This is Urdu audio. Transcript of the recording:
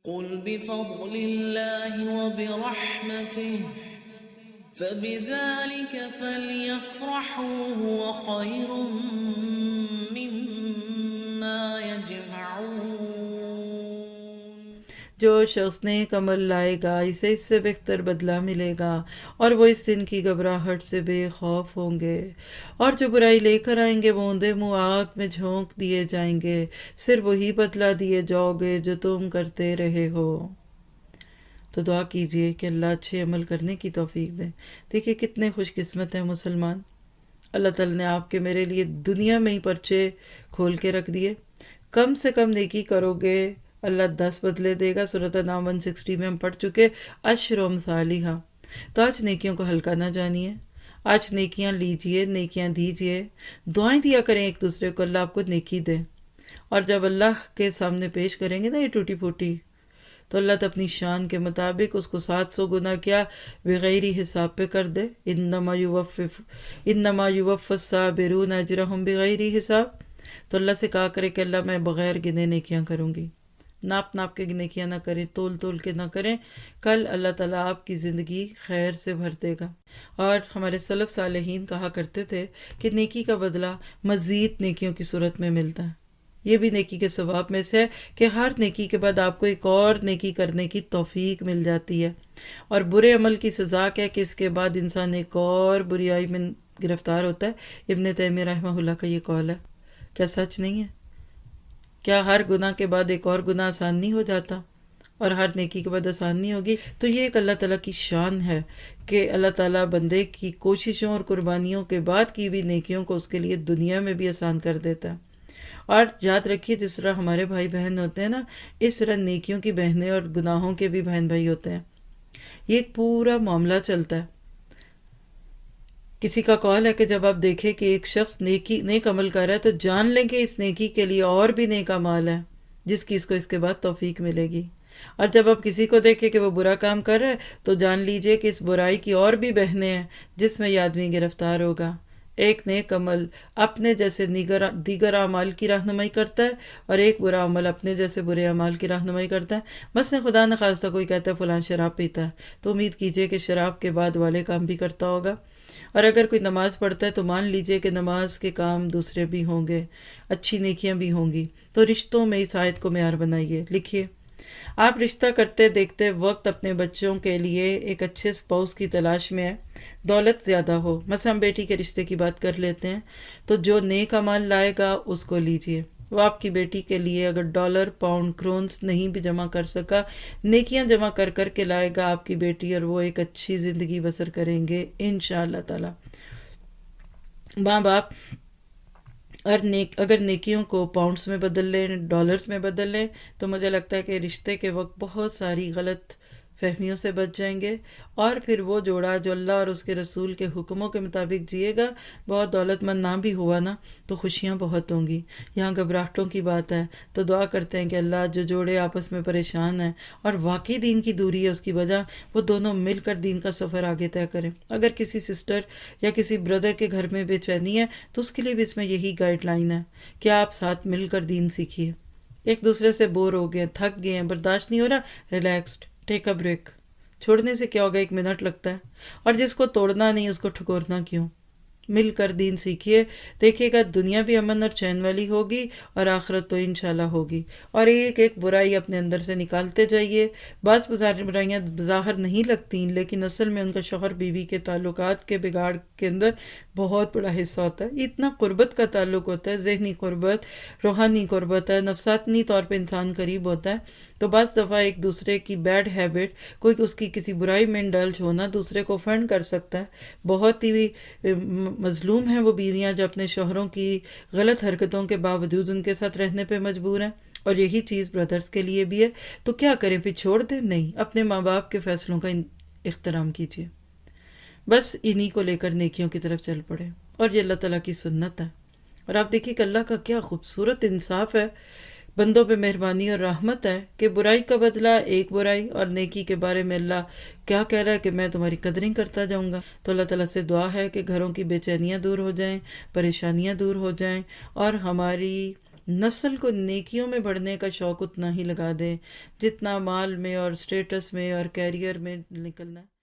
قل بفضل الله وبرحمته فبذلك فليفرحوا هو خير مما يجمعون۔ جو شخص نیک عمل لائے گا اسے اس سے بہتر بدلہ ملے گا اور وہ اس دن کی گھبراہٹ سے بے خوف ہوں گے، اور جو برائی لے کر آئیں گے وہ اوندے منہ آگ میں جھونک دیے جائیں گے، صرف وہی بدلہ دیے جاؤ گے جو تم کرتے رہے ہو۔ تو دعا کیجئے کہ اللہ اچھے عمل کرنے کی توفیق دے۔ دیکھیے کتنے خوش قسمت ہیں مسلمان، اللہ تعالیٰ نے آپ کے میرے لیے دنیا میں ہی پرچے کھول کے رکھ دیے۔ کم سے کم نیکی کرو گے اللہ 10 بدلے دے گا۔ سورۃ انعام 160 میں ہم پڑھ چکے عشر امثالھا۔ تو آج نیکیوں کو ہلکا نہ جانیے، آج نیکیاں لیجئے، نیکیاں دیجئے، دعائیں دیا کریں ایک دوسرے کو، اللہ آپ کو نیکی دے۔ اور جب اللہ کے سامنے پیش کریں گے نا یہ ٹوٹی پھوٹی، تو اللہ تو اپنی شان کے مطابق اس کو 700 گنا کیا بغیر حساب پہ کر دے۔ انما یوفی الصابرون اجرہم بغیر حساب۔ تو اللہ سے کہا کرے کہ اللہ میں بغیر گنے نیکیاں کروں گی، ناپ ناپ کے نیکیاں نہ کریں، تول تول کے نہ کریں، کل اللہ تعالیٰ آپ کی زندگی خیر سے بھر دے گا۔ اور ہمارے سلف صالحین کہا کرتے تھے کہ نیکی کا بدلہ مزید نیکیوں کی صورت میں ملتا ہے۔ یہ بھی نیکی کے ثواب میں سے ہے کہ ہر نیکی کے بعد آپ کو ایک اور نیکی کرنے کی توفیق مل جاتی ہے، اور برے عمل کی سزا کیا کہ اس کے بعد انسان ایک اور بریائی میں گرفتار ہوتا ہے۔ ابن تیمیہ رحمہ اللہ کا یہ قول ہے، کیا سچ نہیں ہے؟ کیا ہر گناہ کے بعد ایک اور گناہ آسان نہیں ہو جاتا، اور ہر نیکی کے بعد آسان نہیں ہوگی؟ تو یہ ایک اللہ تعالیٰ کی شان ہے کہ اللہ تعالیٰ بندے کی کوششوں اور قربانیوں کے بعد کی بھی نیکیوں کو اس کے لیے دنیا میں بھی آسان کر دیتا ہے۔ اور یاد رکھیے جس طرح ہمارے بھائی بہن ہوتے ہیں نا، اس طرح نیکیوں کی بہنیں اور گناہوں کے بھی بہن بھائی ہوتے ہیں۔ یہ ایک پورا معاملہ چلتا ہے۔ کسی کا قول ہے کہ جب آپ دیکھیں کہ ایک شخص نیک عمل کر رہا ہے تو جان لیں کہ اس نیکی کے لیے اور بھی نیک اعمال ہے جس کی اس کو اس کے بعد توفیق ملے گی، اور جب آپ کسی کو دیکھیں کہ وہ برا کام کر رہا ہے تو جان لیجئے کہ اس برائی کی اور بھی بہنیں ہیں جس میں یہ آدمی گرفتار ہوگا۔ ایک نیک عمل اپنے جیسے دیگر اعمال کی رہنمائی کرتا ہے، اور ایک برا عمل اپنے جیسے برے اعمال کی رہنمائی کرتا ہے۔ مثلا خدا نخواستہ کوئی کہتا ہے فلاں شراب پیتا ہے، تو امید کیجئے کہ شراب کے بعد والے کام بھی کرتا ہوگا، اور اگر کوئی نماز پڑھتا ہے تو مان لیجئے کہ نماز کے کام دوسرے بھی ہوں گے، اچھی نیکیاں بھی ہوں گی۔ تو رشتوں میں اس آیت کو معیار بنائیے، لکھیے آپ رشتہ کرتے دیکھتے وقت اپنے بچوں کے لیے ایک اچھے سپاؤس کی تلاش میں ہے، دولت زیادہ ہو۔ مثلا ہم بیٹی کے رشتے کی بات کر لیتے ہیں، تو جو نیک اعمال لائے گا اس کو لیجئے۔ وہ آپ کی بیٹی کے لیے اگر ڈالر، پاؤنڈ، کرونز نہیں بھی جمع کر سکا، نیکیاں جمع کر کر کے لائے گا آپ کی بیٹی، اور وہ ایک اچھی زندگی بسر کریں گے انشاءاللہ تعالی۔ ماں باپ اگر نیکیوں کو پاؤنڈز میں بدل لیں، ڈالرز میں بدل لیں، تو مجھے لگتا ہے کہ رشتے کے وقت بہت ساری غلط فہمیوں سے بچ جائیں گے، اور پھر وہ جوڑا جو اللہ اور اس کے رسول کے حکموں کے مطابق جیے گا، بہت دولت مند نہ بھی ہوا نا تو خوشیاں بہت ہوں گی۔ یہاں گھبراہٹوں کی بات ہے تو دعا کرتے ہیں کہ اللہ جو جوڑے آپس میں پریشان ہیں اور واقعی دین کی دوری ہے اس کی وجہ، وہ دونوں مل کر دین کا سفر آگے طے کریں۔ اگر کسی سسٹر یا کسی بردر کے گھر میں بے چینی ہے تو اس کے لیے بھی اس میں یہی گائیڈ لائن ہے کہ آپ ساتھ مل کر دین سیکھیے۔ ایک دوسرے سے بور ہو گئے، تھک گئے ہیں، برداشت نہیں ہو رہا، ریلیکسڈ، ٹیک اے بریک۔ چھوڑنے سے کیا ہوگا، 1 منٹ لگتا ہے، اور جس کو توڑنا نہیں اس کو ٹھکورنا کیوں؟ مل کر دین سیکھیے، دیکھیے گا دنیا بھی امن اور چین والی ہوگی، اور آخرت تو انشاءاللہ ہوگی۔ اور ایک ایک برائی اپنے اندر سے نکالتے جائیے۔ بعض برائیاں ظاہر نہیں لگتی لیکن اصل میں ان کا شوہر بیوی کے تعلقات کے بگاڑ کے اندر بہت بڑا حصہ ہوتا ہے۔ اتنا قربت کا تعلق ہوتا ہے، ذہنی قربت، روحانی قربت ہے، نفسانی طور پہ انسان قریب ہوتا ہے۔ تو بعض دفعہ ایک دوسرے کی بیڈ ہیبٹ، کوئی اس کی کسی برائی میں انڈلج ہونا دوسرے کو فرینڈ کر سکتا ہے۔ بہت ہی مظلوم ہیں وہ بیویاں جو اپنے شوہروں کی غلط حرکتوں کے باوجود ان کے ساتھ رہنے پہ مجبور ہیں، اور یہی چیز برادرز کے لیے بھی ہے۔ تو کیا کریں پھر، چھوڑ دیں؟ نہیں، اپنے ماں باپ کے فیصلوں کا احترام کیجیے، بس انہی کو لے کر نیکیوں کی طرف چل پڑے، اور یہ اللہ تعالیٰ کی سنت ہے۔ اور آپ دیکھیے کہ اللہ کا کیا خوبصورت انصاف ہے، بندوں پہ مہربانی اور رحمت ہے کہ برائی کا بدلہ ایک برائی، اور نیکی کے بارے میں اللہ کیا کہہ رہا ہے کہ میں تمہاری قدریں کرتا جاؤں گا۔ تو اللہ تعالیٰ سے دعا ہے کہ گھروں کی بے چینیاں دور ہو جائیں، پریشانیاں دور ہو جائیں، اور ہماری نسل کو نیکیوں میں بڑھنے کا شوق اتنا ہی لگا دیں جتنا مال میں اور سٹیٹس میں اور کیریئر میں نکلنا ہے۔